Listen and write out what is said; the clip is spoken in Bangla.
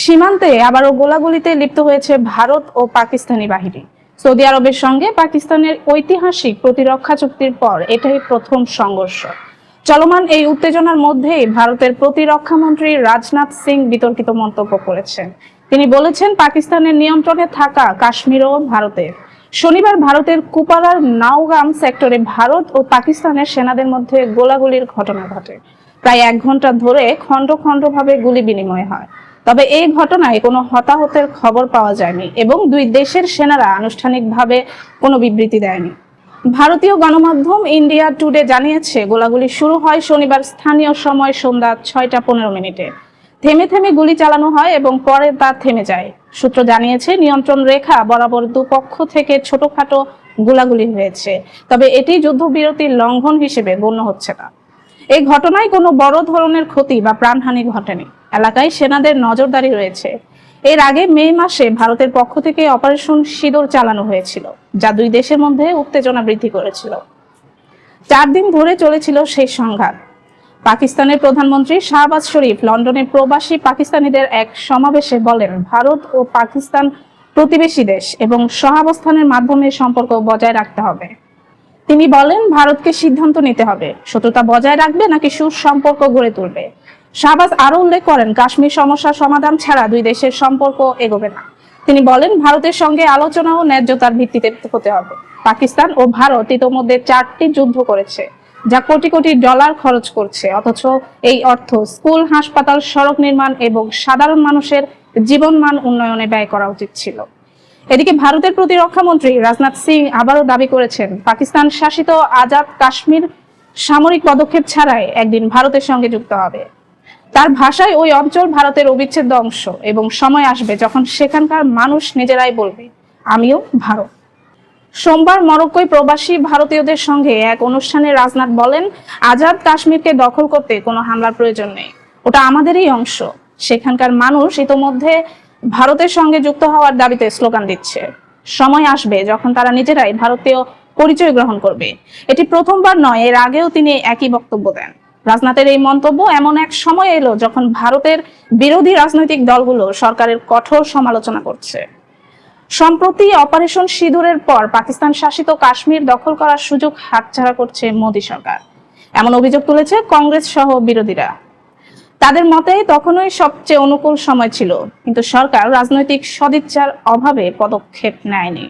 সীমান্তে আবারও গোলাগুলিতে লিপ্ত হয়েছে ভারত ও পাকিস্তানি বাহিনী। সৌদি আরবের সঙ্গে পাকিস্তানের ঐতিহাসিক প্রতিরক্ষা চুক্তির পর এটাই প্রথম সংঘর্ষ। চলমান এই উত্তেজনার মধ্যেই ভারতের প্রতিরক্ষা মন্ত্রী রাজনাথ সিং বিতর্কিত মন্তব্য করেছেন। তিনি বলেছেন, পাকিস্তানের নিয়ন্ত্রণে থাকা কাশ্মীরও ভারতের। শনিবার ভারতের কুপারার নাওগাম সেক্টরে ভারত ও পাকিস্তানের সেনাদের মধ্যে গোলাগুলির ঘটনা ঘটে। প্রায় 1 ঘন্টা ধরে খন্ড খন্ডভাবে গুলি বিনিময় হয়। তবে এই ঘটনায় কোনো হতাহতের খবর পাওয়া যায়নি এবং দুই দেশের সেনারা আনুষ্ঠানিকভাবে কোনো বিবৃতি দেয়নি। ভারতীয় গণমাধ্যম ইন্ডিয়া টুডে জানিয়েছে, গোলাগুলি শুরু হয় শনিবার স্থানীয় সময় সন্ধ্যা 6টা 15 মিনিটে। থেমে থেমে গুলি চালানো হয় এবং পরে তা থেমে যায়। সূত্র জানিয়েছে, নিয়ন্ত্রণ রেখা বরাবর দুপক্ষ থেকে ছোটখাটো গোলাগুলি হয়েছে, তবে এটি যুদ্ধবিরতির লঙ্ঘন হিসেবে গণ্য হচ্ছে না। এই ঘটনায় কোনো বড় ধরনের ক্ষতি বা প্রাণহানি ঘটেনি। এলাকায় সেনাদের নজরদারি রয়েছে। এর আগে মে মাসে ভারতের পক্ষ থেকে অপারেশন সিঁদুর চালানো হয়েছিল, যা দুই দেশের মধ্যে উত্তেজনা বৃদ্ধি করেছিল। 4 দিন ধরে চলেছিল সেই সংঘাত। পাকিস্তানের প্রধানমন্ত্রী শাহবাজ শরীফ লন্ডনে প্রবাসী পাকিস্তানিদের এক সমাবেশে বলেন, ভারত ও পাকিস্তান প্রতিবেশী দেশ এবং সহাবস্থানের মাধ্যমে সম্পর্ক বজায় রাখতে হবে। তিনি বলেন, ভারতকে সিদ্ধান্ত নিতে হবে শত্রুতা বজায় রাখবে নাকি সুসম্পর্ক গড়ে তুলবে। শাহবাজ আরো উল্লেখ করেন, কাশ্মীর সমস্যার সমাধান ছাড়া দুই দেশের সম্পর্ক এগোবে না। তিনি বলেন, ভারতের সঙ্গে আলোচনা ও ন্যায্যতার ভিত্তিতে হতে হবে। পাকিস্তান ও ভারত ইতোমধ্যে 4টি যুদ্ধ করেছে, যা কোটি কোটি ডলার খরচ করছে, অথচ এই অর্থ স্কুল, হাসপাতাল, সড়ক নির্মাণ এবং সাধারণ মানুষের জীবনমান উন্নয়নে ব্যয় করা উচিত ছিল। এদিকে ভারতের প্রতিরক্ষা মন্ত্রী রাজনাথ সিং আবারও দাবি করেছেন, পাকিস্তান শাসিত আজাদ কাশ্মীর সামরিক পদক্ষেপ ছাড়াই একদিন ভারতের সঙ্গে যুক্ত হবে। তার ভাষায়, ওই অঞ্চল ভারতের অবিচ্ছেদ্য অংশ এবং সময় আসবে যখন সেখানকার মানুষ নিজেরাই বলবে, আমিও ভারত। সোমবার মরক্কোয় প্রবাসী ভারতীয়দের সঙ্গে এক অনুষ্ঠানে রাজনাথ বলেন, আজাদ কাশ্মীরকে দখল করতে কোনো হামলার প্রয়োজন নেই, ওটা আমাদেরই অংশ। সেখানকার মানুষ ইতোমধ্যে ভারতের সঙ্গে যুক্ত হওয়ার দাবিতে স্লোগান দিচ্ছে। সময় আসবে যখন তারা নিজেরাই ভারতীয় পরিচয় গ্রহণ করবে। এটি প্রথমবার নয়, এর আগেও তিনি একই বক্তব্য দেন। রাজনাথের এই মন্তব্য এমন এক সময় এলো যখন ভারতের বিরোধী রাজনৈতিক দলগুলো সরকারের কঠোর সমালোচনা করছে। সম্প্রতি অপারেশন সিঁদুরের পর পাকিস্তান শাসিত কাশ্মীর দখল করার সুযোগ হাতছাড়া করছে মোদী সরকার, এমন অভিযোগ তুলেছে কংগ্রেস সহ বিরোধীরা। তাদের মতে তখনই সবচেয়ে অনুকূল সময় ছিল, কিন্তু সরকার রাজনৈতিক সদিচ্ছার অভাবে পদক্ষেপ নেয়নি।